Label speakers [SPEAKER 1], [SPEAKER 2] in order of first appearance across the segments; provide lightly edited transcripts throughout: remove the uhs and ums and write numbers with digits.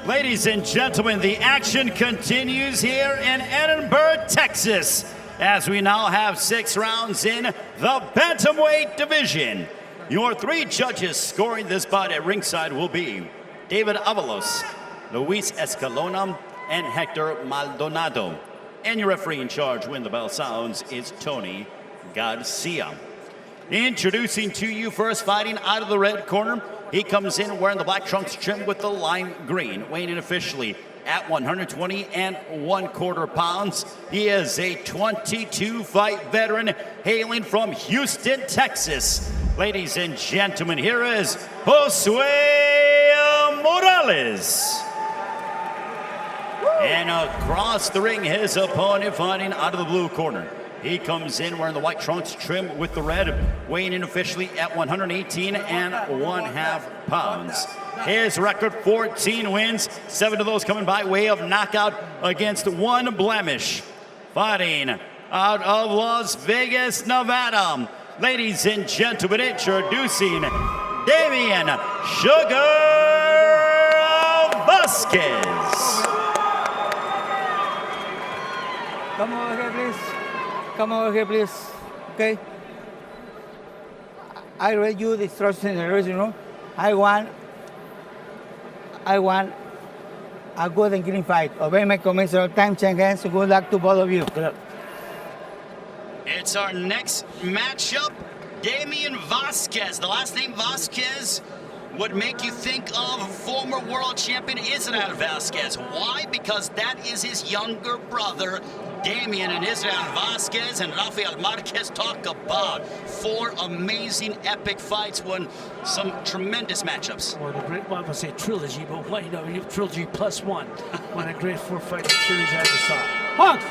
[SPEAKER 1] Ladies and gentlemen, the action continues here in Edinburgh, Texas, as we now have 6 rounds in the bantamweight division. Your 3 judges scoring this bout at ringside will be David Avalos, Luis Escalona, and Hector Maldonado. And your referee in charge when the bell sounds is Tony Garcia. Introducing to you first, fighting out of the red corner, he comes in wearing the black trunks trimmed with the lime green, weighing in officially at 120 1/4 pounds. He is a 22-fight veteran hailing from Houston, Texas. Ladies and gentlemen, here is Josue Morales. And across the ring, his opponent fighting out of the blue corner. He comes in wearing the white trunks trimmed with the red, weighing in officially at 118 1/2 pounds. His record, 14 wins, 7 of those coming by way of knockout against 1 blemish. Fighting out of Las Vegas, Nevada. Ladies and gentlemen, introducing Damien Sugar Vazquez.
[SPEAKER 2] Come over here, please. Come over here, please. Okay? I read you the instructions in the dressing room. I want a good and clean fight. Obey my commissioner. Time change hands. Good luck to both of you. Good luck.
[SPEAKER 1] It's our next matchup. Damien Vazquez. The last name Vazquez would make you think of former world champion Israel Vazquez. Why? Because that is his younger brother, Damien, and Israel Vazquez and Rafael Marquez talk about 4 amazing epic fights, won some tremendous matchups.
[SPEAKER 3] Well, the great, well, I would say trilogy, but what, you know, trilogy plus 1. One of the great 4-fight series I ever saw.
[SPEAKER 2] Hawks!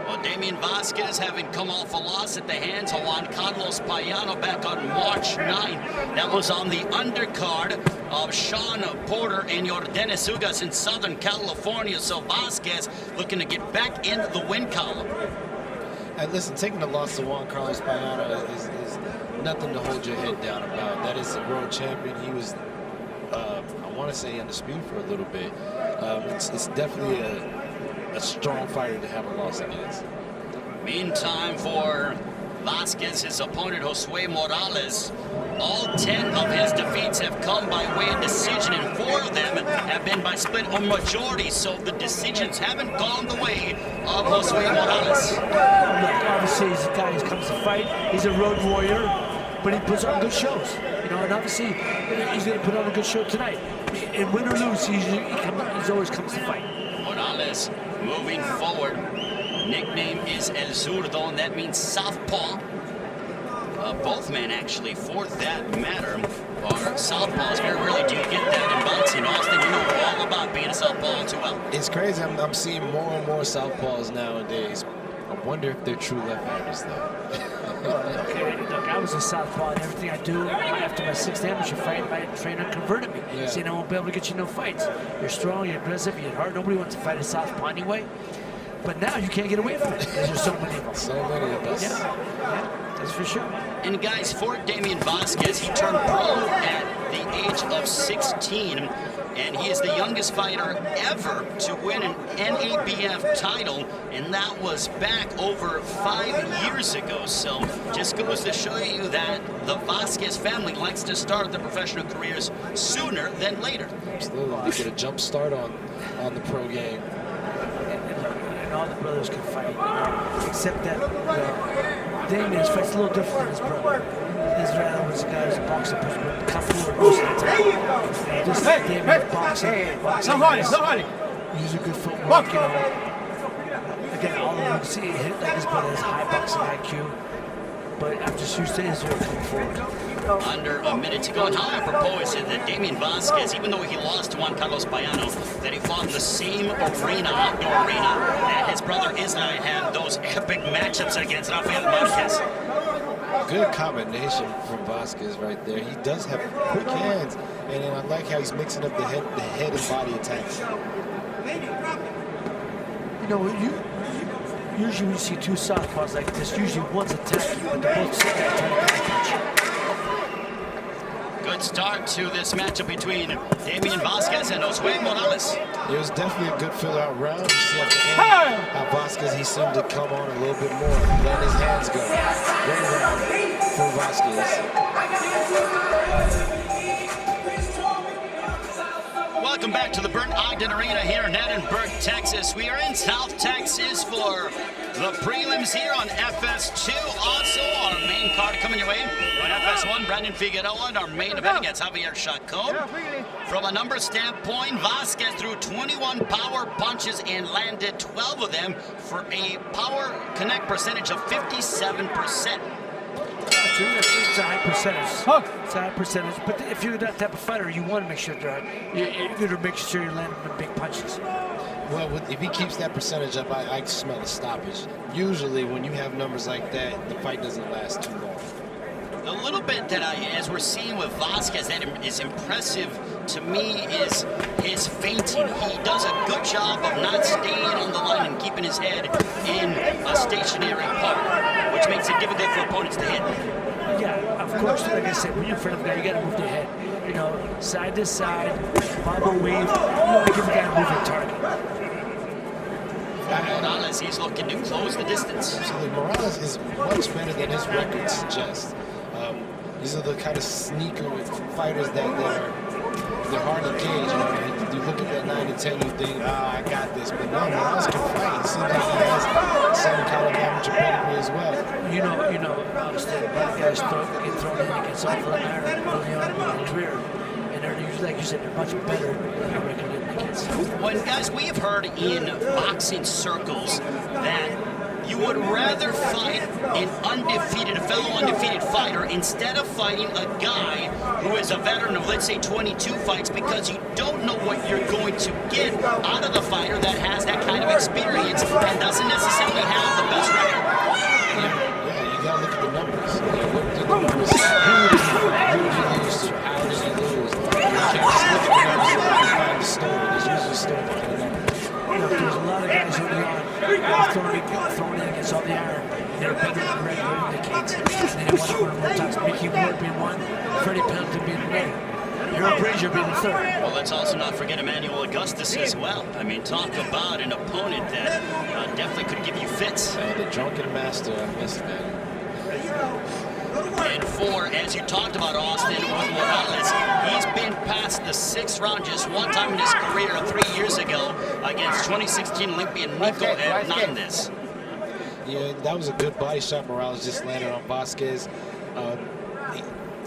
[SPEAKER 1] Well, Damien Vazquez having come off a loss at the hands of Juan Carlos Payano back on March 9. That was on the undercard of Sean Porter and Yordenis Ugas in Southern California. So Vazquez looking to get back into the win column.
[SPEAKER 4] And listen, taking the loss to Juan Carlos Payano is nothing to hold your head down about. That is a world champion. He was, I want to say, undisputed for a little bit. It's definitely a strong fighter to have a loss against.
[SPEAKER 1] Meantime, for Vazquez, his opponent Josue Morales, all 10 of his defeats have come by way of decision, and 4 of them have been by split or majority, so the decisions haven't gone the way of Josue Morales.
[SPEAKER 3] Look, obviously he's a guy who comes to fight. He's a road warrior, but he puts on good shows. You know, and obviously he's going to put on a good show tonight. And win or lose, he always comes to fight.
[SPEAKER 1] Morales moving forward. Nickname is El Zurdo, and that means southpaw. Both men, actually, for that matter, are southpaws. Very rarely do you get that in boxing. Austin, you know all about being a southpaw too well.
[SPEAKER 4] It's crazy. I'm seeing more and more southpaws nowadays. I wonder if they're true left-handers, though.
[SPEAKER 3] Okay, look, I was a southpaw, and everything I do after my 6th amateur fight, my trainer converted me.
[SPEAKER 4] Yeah.
[SPEAKER 3] Saying I won't be able to get you no fights. You're strong, you're aggressive, you're hard. Nobody wants to fight a southpaw anyway. But now you can't get away from it because there's so many of them.
[SPEAKER 4] So many of us.
[SPEAKER 3] Yeah, that's for sure.
[SPEAKER 1] And guys, for Damien Vazquez, he turned pro at the age of 16, and he is the youngest fighter ever to win an NABF title, and that was back over 5 years ago. So just goes to show you that the Vazquez family likes to start their professional careers sooner than later.
[SPEAKER 4] Absolutely. They get a jump start on the pro game.
[SPEAKER 3] And all the brothers can fight, you know, except that Damien's fight's a little different than his brother. Israel was the guy who's a boxer, but come forward most of the time. Just Damien's boxing. He's a good footwork, you know. Again, all of them see hit like his brother has high boxing IQ. But I'm just used to Israel coming forward.
[SPEAKER 1] Under a minute to go, and how apropos is it that Damien Vazquez, even though he lost to Juan Carlos Payano, that he fought in the same arena, outdoor arena, that his brother Israel had those epic matchups against Rafael Marquez.
[SPEAKER 4] Good combination from Vazquez right there. He does have quick hands, and I like how he's mixing up the head and body attacks.
[SPEAKER 3] You know, usually when you see 2 southpaws like this, usually one's attacking, but they're both sitting there trying to punch.
[SPEAKER 1] good start to this matchup between Damien Vazquez and Josue Morales.
[SPEAKER 4] It was definitely a good fill-out round. You see at the end how Vazquez, he seemed to come on a little bit more, letting his hands go. Great round for Vazquez.
[SPEAKER 1] Welcome back to the Burnt Ogden Arena here in Edinburgh, Texas. We are in South Texas for the prelims here on FS2. Also, our main card coming your way on FS1, Brandon Figueroa, and our main event against Javier Chacon. From a number standpoint, Vazquez threw 21 power punches and landed 12 of them for a power connect percentage of 57%.
[SPEAKER 3] It's a high percentage. It's a high percentage. But if you're that type of fighter, you want to make sure you're going to make sure you're landing the big punches.
[SPEAKER 4] Well, if he keeps that percentage up, I smell a stoppage. Usually, when you have numbers like that, the fight doesn't last too long.
[SPEAKER 1] A little bit that as we're seeing with Vazquez that is impressive to me is his feinting. He does a good job of not staying on the line and keeping his head in a stationary part, which makes it difficult for opponents to hit.
[SPEAKER 3] Yeah, of course, like I said, when you're in front of a guy, you got to move the head. You know, side to side, bobble wave, you want to give the guy a moving target.
[SPEAKER 1] Morales, he's looking to close the distance.
[SPEAKER 4] Absolutely. Morales is much better than his record suggests. These are the kind of sneaker fighters that they're hard to gauge. You know, you look at that 9 to 10, you think, I got this. But no, Morales can fight. It seems like he has some kind of amateur pedigree as well.
[SPEAKER 3] You know, obviously, a lot of guys get thrown in against off the iron early on in their career. And they're usually, like you said, they're much better than their record indicates.
[SPEAKER 1] When guys, we have heard in boxing circles that you would rather fight a fellow undefeated fighter instead of fighting a guy who is a veteran of, let's say, 22 fights, because you don't know what you're going to get out of the fighter that has that kind of experience and doesn't necessarily have the best record.
[SPEAKER 4] Yeah, you gotta look at the numbers. What did the numbers? Who did you lose to? How did you lose? You can't just look at the numbers and find the story. There's usually a story behind the numbers.
[SPEAKER 3] There's a lot of guys early on thrown in against all the iron. They're better than record indicates. And they want to win more times. Mickey Ward being one, Freddie Pendleton being another. Harold Brazier being the third.
[SPEAKER 1] Well, let's also not forget Emmanuel Augustus as well. I mean, talk about an opponent that definitely could give you fits.
[SPEAKER 4] The drunken master, I miss that.
[SPEAKER 1] And four, as you talked about Austin with Morales, he's been past the 6th round just one time in his career 3 years ago against 2016 Olympian Nico Hernandez.
[SPEAKER 4] Yeah, that was a good body shot. Morales just landed on Vazquez.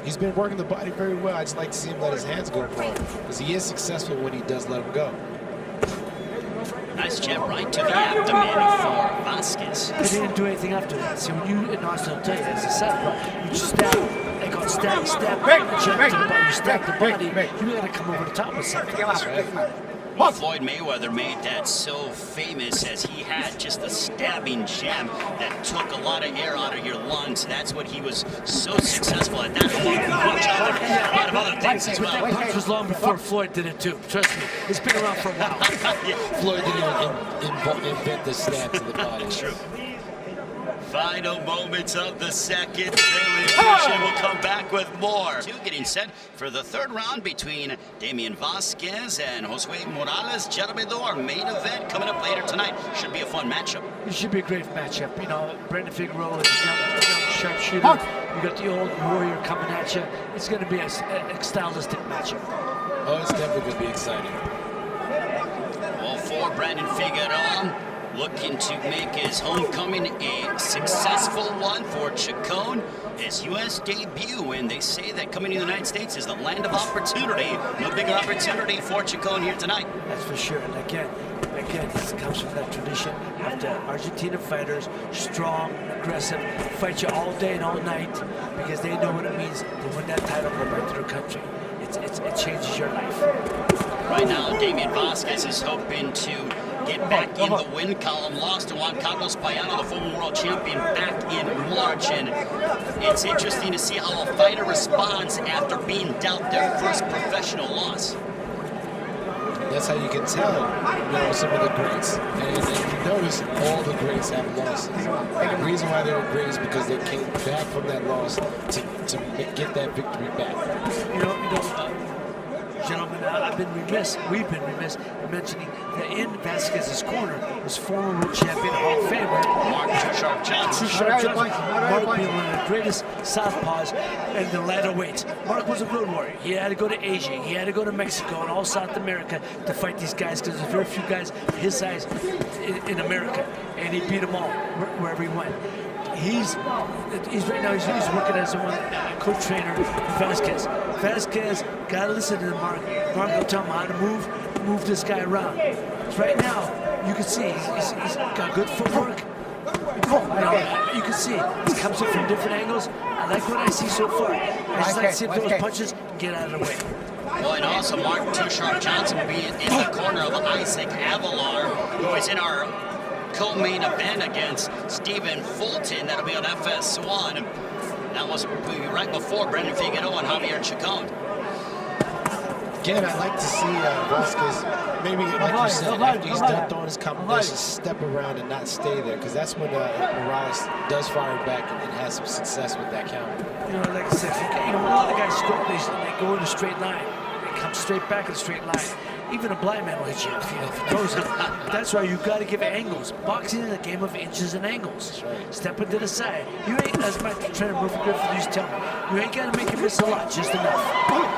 [SPEAKER 4] He's been working the body very well. I just like to see him let his hands go for him, because he is successful when he does let him go.
[SPEAKER 1] Nice jab right to the abdomen for Vazquez.
[SPEAKER 3] He didn't do anything after that. See, when you, and Austin will tell you, as a setup, you just stab. They call it stab, jab to the body. You stab the body, you got to come over the top with something.
[SPEAKER 4] That's right.
[SPEAKER 1] Well, Floyd Mayweather made that so famous as he had just a stabbing jab that took a lot of air out of your lungs. That's what he was so successful at. That along with a lot of other things as well.
[SPEAKER 3] That punch was long before Floyd did it too. Trust me, it's been around for a while.
[SPEAKER 1] Yeah.
[SPEAKER 4] Floyd didn't even invent the stab to the body.
[SPEAKER 1] True. Final moments of the second. Daily Edition will come back with more. Getting set for the 3rd round between Damien Vazquez and Josue Morales. Gentlemen, though, our main event coming up later tonight. Should be a fun matchup.
[SPEAKER 3] It should be a great matchup. You know, Brandon Figueroa is a young sharpshooter. You got the old warrior coming at you. It's going to be a stylistic matchup.
[SPEAKER 4] Oh, it's definitely going to be exciting.
[SPEAKER 1] Well, for Brandon Figueroa, looking to make his homecoming a successful one for Chacon. His U.S. debut, and they say that coming to the United States is the land of opportunity. No bigger opportunity for Chacon here tonight.
[SPEAKER 3] That's for sure. And again, this comes from that tradition of the Argentina fighters, strong, aggressive, fight you all day and all night because they know what it means to win that title, go back to their country. It changes your life.
[SPEAKER 1] Right now, Damien Vazquez is hoping to get back in the win column. Lost to Juan Carlos Payano, the former world champion, back in March. And it's interesting to see how a fighter responds after being dealt their first professional loss.
[SPEAKER 4] That's how you can tell, some of the greats. And you notice all the greats have losses. The reason why they were great is because they came back from that loss to get that victory back.
[SPEAKER 3] Gentlemen, we've been remiss in mentioning that in Vazquez's corner was former world champion Hall of Famer
[SPEAKER 1] Mark Too Sharp Johnson.
[SPEAKER 3] Mark being one of the greatest southpaws in the ladder weights. Mark was a road warrior. He had to go to Asia, he had to go to Mexico and all South America to fight these guys because there's very few guys his size in America, and he beat them all wherever he went. He's right now. He's working as a co-trainer Vazquez. Vazquez gotta listen to Mark. Mark will tell him how to move this guy around. Right now, you can see he's got good footwork. You can see he comes in from different angles. I like what I see so far. I just like to see if those punches get out of the way.
[SPEAKER 1] Well, and also Mark Too Sharp Johnson will be in the corner of Isaac Avalar, who is in our co-main event against Stephen Fulton. That'll be on FS1. That was right before Brendan Figueroa and Javier Chacon.
[SPEAKER 4] Again, I'd like to see Vazquez, maybe like you said, after he's done throwing his combinations, step around and not stay there, because that's when Morales does fire back and has some success with that counter.
[SPEAKER 3] Like I said, a lot of guys they go in a straight line. They come straight back in a straight line. Even a blind man will hit you if he goes up. That's why you got to give it angles. Boxing is a game of inches and angles. Right. Step into the side. You ain't, as my trainer Murphy Griffith used to tell me, you ain't got to make him miss a lot, just enough.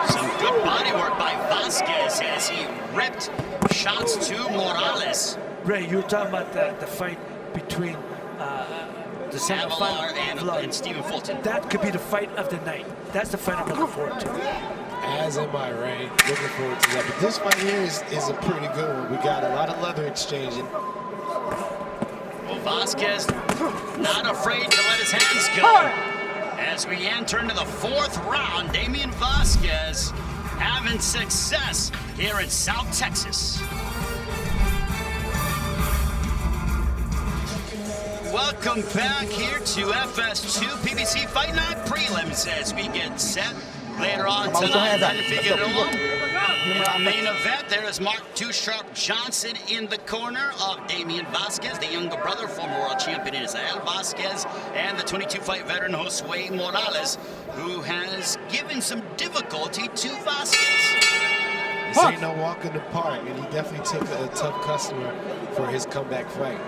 [SPEAKER 1] Some good body work by Vazquez as he ripped shots to Morales.
[SPEAKER 3] Ray, you were talking about the fight between the semifinal
[SPEAKER 1] and Stephen Fulton.
[SPEAKER 3] That could be the fight of the night. That's the fight I'm looking forward to.
[SPEAKER 4] As am I, Ray. Looking forward to that. But this fight here is a pretty good one. We got a lot of leather exchanging.
[SPEAKER 1] Well, Vazquez not afraid to let his hands go. As we enter into the fourth round, Damien Vazquez having success here in South Texas. Welcome back here to FS2 PBC Fight Night Prelims as we get set. Later on tonight, Brendan Figueroa. In the main event, there is Mark Too Sharp Johnson in the corner of Damien Vazquez, the younger brother, former world champion Israel Vazquez, and the 22-fight veteran Josue Morales, who has given some difficulty to Vazquez.
[SPEAKER 4] This ain't no walk in the park, and he definitely took a tough customer for his comeback fight.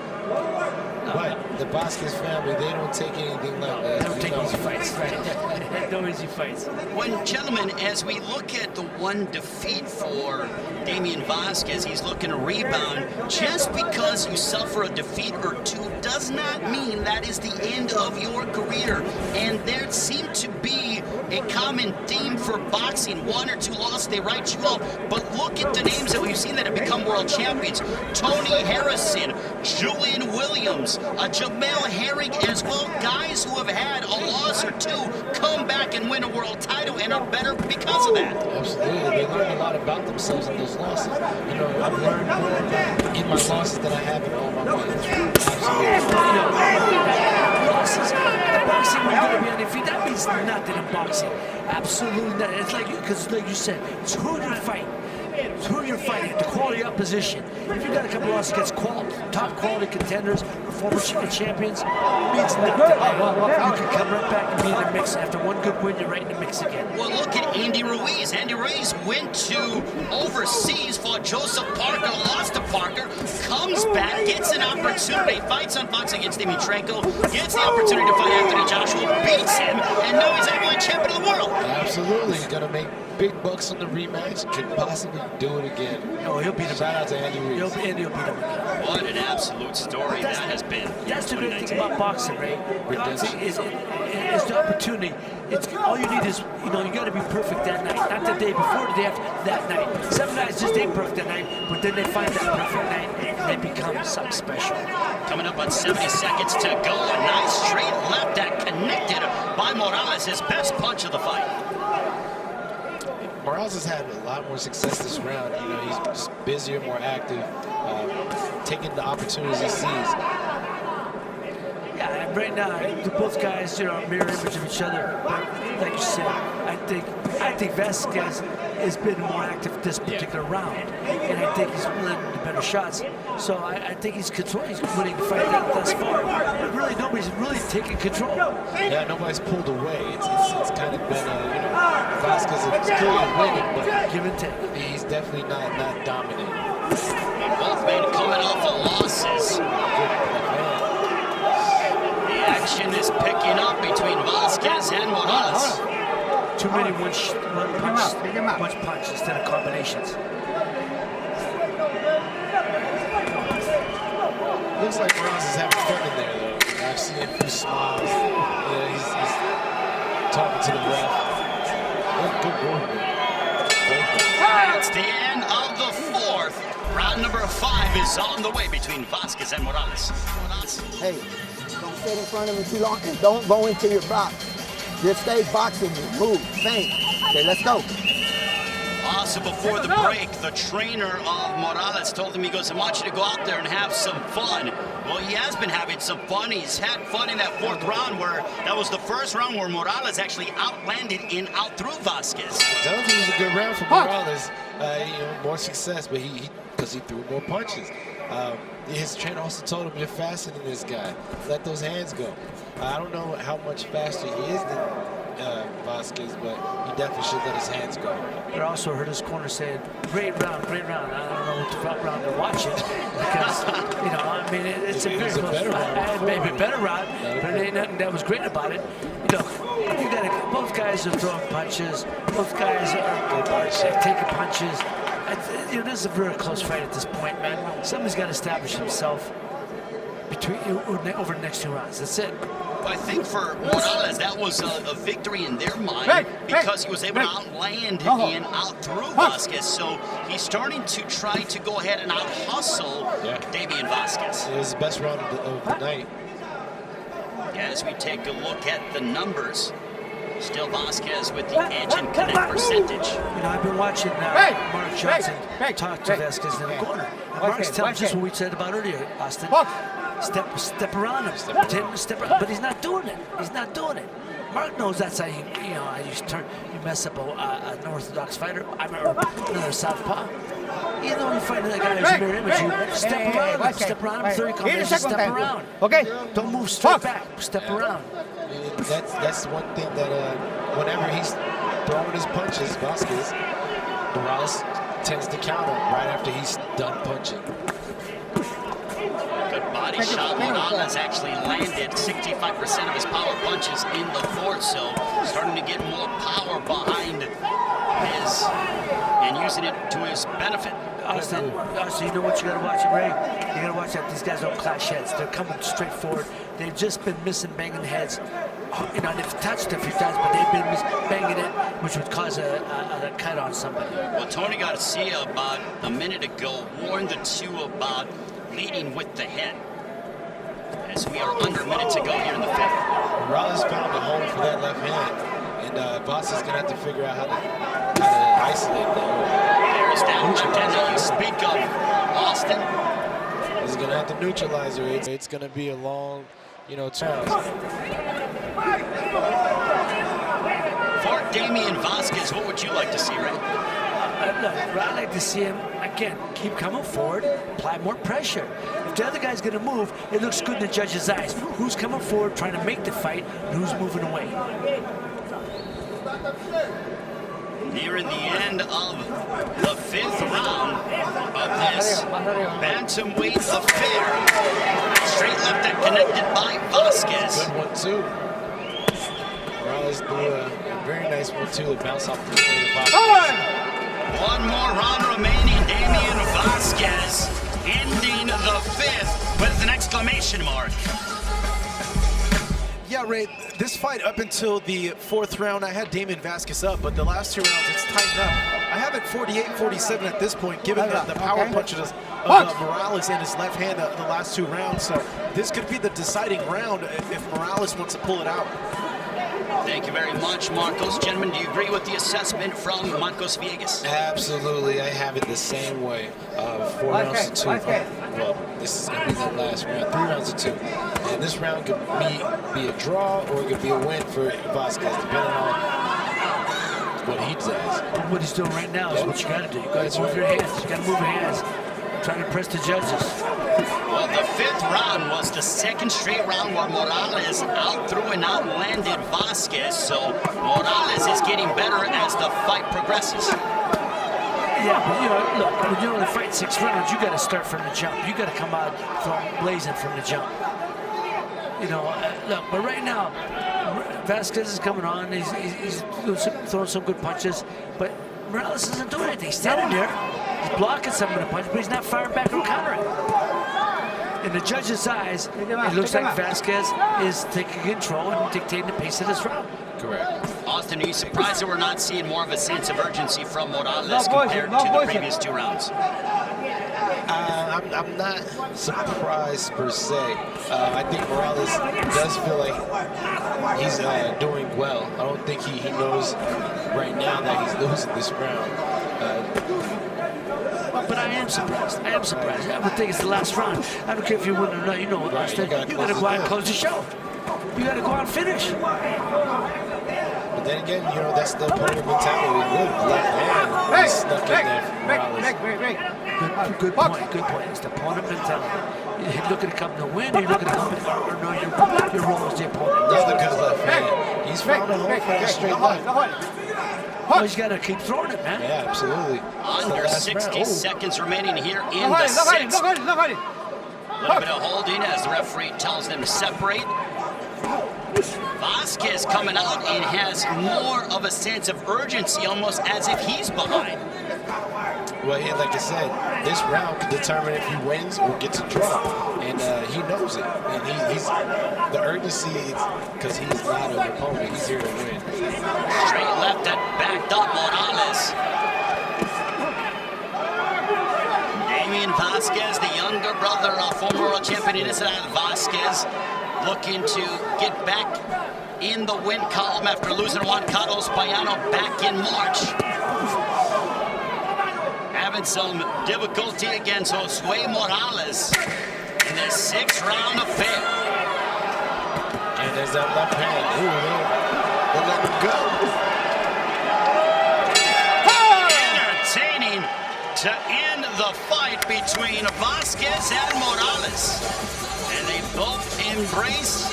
[SPEAKER 4] But the Vazquez family, they don't take anything like that.
[SPEAKER 3] They don't take easy fights, right? No easy fights.
[SPEAKER 1] Well, gentlemen, as we look at the one defeat for Damien Vazquez, he's looking to rebound. Just because you suffer a defeat or two does not mean that is the end of your career. And there seemed to be a common theme for boxing. One or two losses, they write you off. But look at the names that we've seen that have become world champions. Tony Harrison, Julian Williams, Jamel Herring as well. Guys who have had a loss or two come back and win a world title and are better because of that.
[SPEAKER 4] Absolutely. They learn a lot about themselves in those losses. I've learned more in my losses than I have in all my wins. Absolutely.
[SPEAKER 3] Losses, the boxing, we're going to be undefeated. That means nothing in boxing. Absolutely nothing. It's like, because like you said, it's who you fight. It's who you're fighting, the quality opposition. If you've got a couple losses against top quality contenders or former champions, it means nothing. You can come right back and be in the mix. After one good win, you're right in the mix again.
[SPEAKER 1] Well, look at Andy Ruiz. Andy Ruiz went to overseas, fought Joseph Parker, lost to Parker, comes back, gets an opportunity, fights on Fox against Dimitrenko, gets the opportunity to fight Anthony Joshua, beats him, and now he's heavyweight champion of the world.
[SPEAKER 4] Absolutely. He's going to make big bucks on the rematch. Could possibly do it again.
[SPEAKER 3] Oh, he'll beat him.
[SPEAKER 4] Shout out to Andy Ruiz.
[SPEAKER 3] He'll beat him again.
[SPEAKER 1] What an absolute story that has been.
[SPEAKER 3] That's the great thing about boxing, Ray. Boxing is the opportunity. It's all you need is, you got to be perfect that night, not the day before, the day after that night. Some guys just ain't perfect that night, but then they find that perfect night and they become something special.
[SPEAKER 1] Coming up on 70 seconds to go, a nice straight left that connected by Morales, his best punch of the fight.
[SPEAKER 4] Morales has had a lot more success this round. He's just busier, more active, taking the opportunities he sees.
[SPEAKER 3] Yeah, and right now, both guys, are a mirror image of each other. But like you said, I think Vazquez has been more active this particular round, and I think he's landing the better shots. So I think he's winning the fight thus far. But really, nobody's really taking control.
[SPEAKER 4] Yeah, nobody's pulled away. It's kind of been, Vazquez is clearly winning, but
[SPEAKER 3] give and take.
[SPEAKER 4] He's definitely not dominating.
[SPEAKER 1] Both men coming off of losses. The action is picking up between Vazquez and Morales.
[SPEAKER 3] Too many one punch instead of combinations.
[SPEAKER 4] Looks like Morales is having fun in there, though. I've seen a few smiles. Yeah, he's talking to the ref. Good work.
[SPEAKER 1] It's the end of the fourth. Round number 5 is on the way between Vazquez and Morales.
[SPEAKER 5] Hey, don't sit in front of me too long and don't go into your box. Just stay boxing, move, think. Okay, let's go.
[SPEAKER 1] Also, before the break, the trainer of Morales told him, he goes, I want you to go out there and have some fun. Well, he has been having some fun. He's had fun in that 4th round where that was the first round where Morales actually outlanded and outthrew Vazquez.
[SPEAKER 4] That was a good round for Morales. More success, but because he threw more punches. His trainer also told him, you're faster than this guy. Let those hands go. I don't know how much faster he is than Vazquez, but he definitely should let his hands go.
[SPEAKER 3] But I also heard his corner saying, great round, great round. I don't know what the round they're watching because, I mean, it's a very close
[SPEAKER 4] better round.
[SPEAKER 3] Maybe a better round, but it ain't nothing that was great about it. Both guys are throwing punches. Both guys are taking punches. This is a very close fight at this point, man. Somebody's got to establish himself over the next 2 rounds. That's it.
[SPEAKER 1] I think for Morales, that was a victory in their mind because he was able to outland and out-through Vazquez. So he's starting to try to go ahead and out-hustle Damien Vazquez.
[SPEAKER 4] It was the best round of the night.
[SPEAKER 1] As we take a look at the numbers, still Vazquez with the edge and connect percentage.
[SPEAKER 3] I've been watching Mark Johnson talk to Vazquez in the corner. And Mark's telling just what we said about earlier, Austin. Step around him, step around, but he's not doing it. He's not doing it. Mark knows that's how you mess up an unorthodox fighter. I remember another southpaw. You know, you fight that guy who's a mirror image, you step around him, step around him, 30 combinations, step around.
[SPEAKER 2] Okay.
[SPEAKER 3] Don't move straight back, step around.
[SPEAKER 4] That's one thing that whenever he's throwing his punches, Vazquez, Morales tends to counter right after he's done punching.
[SPEAKER 1] Good body shot. Morales actually landed 65% of his power punches in the 4th, so starting to get more power behind his and using it to his benefit.
[SPEAKER 3] Austin, you know what you got to watch, Ray? You got to watch out. These guys don't clash heads. They're coming straight forward. They've just been missing banging heads. They've touched a few times, but they've been banging it, which would cause a cut on somebody.
[SPEAKER 1] Well, Tony Garcia about a minute ago warned the two about leading with the head, as we are under a minute to go here in the 5th.
[SPEAKER 4] Morales found a hole for that left hand, and Vazquez is going to have to figure out how to isolate that.
[SPEAKER 1] There's that left hand that you speak of, Austin.
[SPEAKER 4] He's going to have to neutralize her. It's going to be a long, turn.
[SPEAKER 1] For Damien Vazquez, what would you like to see, Ray?
[SPEAKER 3] I'd like to see him, again, keep coming forward, apply more pressure. If the other guy's going to move, it looks good in the judge's eyes. Who's coming forward, trying to make the fight, and who's moving away.
[SPEAKER 1] Nearing the end of the 5th round of this bantamweight affair. Straight left and connected by Vazquez.
[SPEAKER 4] Good one, too. Morales threw a very nice one, too, to bounce off the Vazquez.
[SPEAKER 1] One more round remaining. Damien Vazquez ending the 5th with an exclamation mark.
[SPEAKER 6] Yeah, Ray, this fight up until the 4th round, I had Damien Vazquez up, but the last 2 rounds, it's tightened up. I have it 48-47 at this point, given the power punches of Morales in his left hand the last 2 rounds. So this could be the deciding round if Morales wants to pull it out.
[SPEAKER 1] Thank you very much, Marcos. Gentlemen, do you agree with the assessment from Marcos Villegas?
[SPEAKER 4] Absolutely. I have it the same way. 4 rounds to 2. Well, this is going to be the last round. 3 rounds to 2. And this round could be a draw or it could be a win for Vazquez, depending on what he does.
[SPEAKER 3] But what he's doing right now is what you got to do. You got to move your hands. You got to move your hands. Trying to impress the judges.
[SPEAKER 1] Well, the 5th round was the 2nd straight round where Morales out-threw and out-landed Vazquez. So Morales is getting better as the fight progresses.
[SPEAKER 3] Yeah, but you know, look, when you only fight 6 rounds, you got to start from the jump. You got to come out blazing from the jump. You know, look, but right now, Vazquez is coming on. He's throwing some good punches, but Morales isn't doing anything. He's standing there. He's blocking some of the punches, but he's not firing back or countering. In the judge's eyes, it looks like Vazquez is taking control and dictating the pace of this round.
[SPEAKER 4] Correct.
[SPEAKER 1] Austin, are you surprised that we're not seeing more of a sense of urgency from Morales compared to the previous 2 rounds?
[SPEAKER 4] I'm not surprised per se. I think Morales does feel like he's doing well. I don't think he knows right now that he's losing this round.
[SPEAKER 3] But I am surprised. I am surprised. I would think it's the last round. I don't care if you win or not. You know what, Austin? You got to go out and close the show. You got to go out and finish.
[SPEAKER 4] But then again, you know, that's the opponent mentality. With left hand, he's stuck in there for Morales.
[SPEAKER 3] Good point. Good point. It's the opponent mentality. You're looking to come to win, or you're looking to come or no, you're rolling as the opponent.
[SPEAKER 4] Another good left hand. He's found a home for that straight left.
[SPEAKER 3] Well, he's got to keep throwing it, man.
[SPEAKER 4] Yeah, absolutely.
[SPEAKER 1] Under 60 seconds remaining here in the 6th. A little bit of holding as the referee tells them to separate. Vazquez coming out and has more of a sense of urgency, almost as if he's behind.
[SPEAKER 4] Well, yeah, like I said, this round could determine if he wins or gets a draw, and he knows it. And he's the urgency, because he's not an opponent. He's here to win.
[SPEAKER 1] Straight left that backed up Morales. Damien Vazquez, the younger brother of former world champion Israel Vazquez, looking to get back in the win column after losing Juan Carlos Payano back in March. Having some difficulty against Josue Morales in their 6th round affair.
[SPEAKER 4] And there's that left hand. Ooh, they let him go.
[SPEAKER 1] Entertaining to end the fight between Vazquez and Morales. And they both embrace.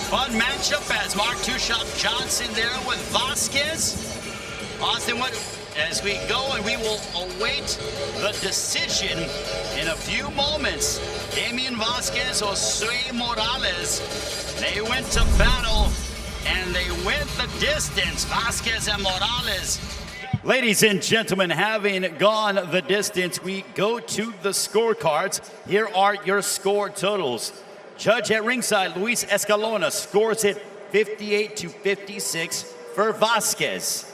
[SPEAKER 1] Fun matchup as Mark Two-Shot Johnson there with Vazquez. Austin, as we go and we will await the decision in a few moments. Damien Vazquez, Josue Morales, they went to battle and they went the distance. Vazquez and Morales. Ladies and gentlemen, having gone the distance, we go to the scorecards. Here are your score totals. Judge at ringside, Luis Escalona, scores it 58-56 for Vazquez.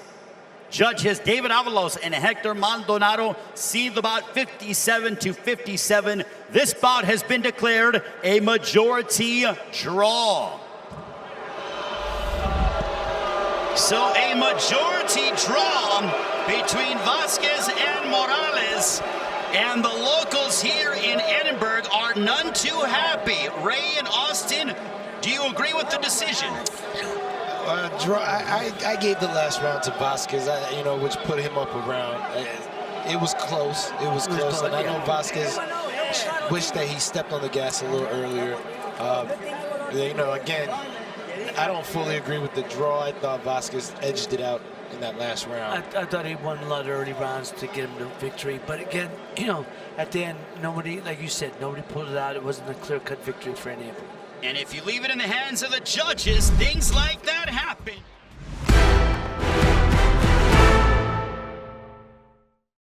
[SPEAKER 1] Judges David Avalos and Hector Maldonado see the bout 57-57. This bout has been declared a majority draw. So a majority draw between Vazquez and Morales, and the locals here in Edinburgh are none too happy. Ray and Austin, do you agree with the decision?
[SPEAKER 4] I gave the last round to Vazquez, which put him up around. It was close. It was close, and I know Vazquez wished that he stepped on the gas a little earlier. Again, I don't fully agree with the draw. I thought Vazquez edged it out in that last round.
[SPEAKER 3] I thought he won a lot of early rounds to get him the victory. But again, at the end, nobody, like you said, nobody pulled it out. It wasn't a clear-cut victory for any of them.
[SPEAKER 1] And if you leave it in the hands of the judges, things like that happen.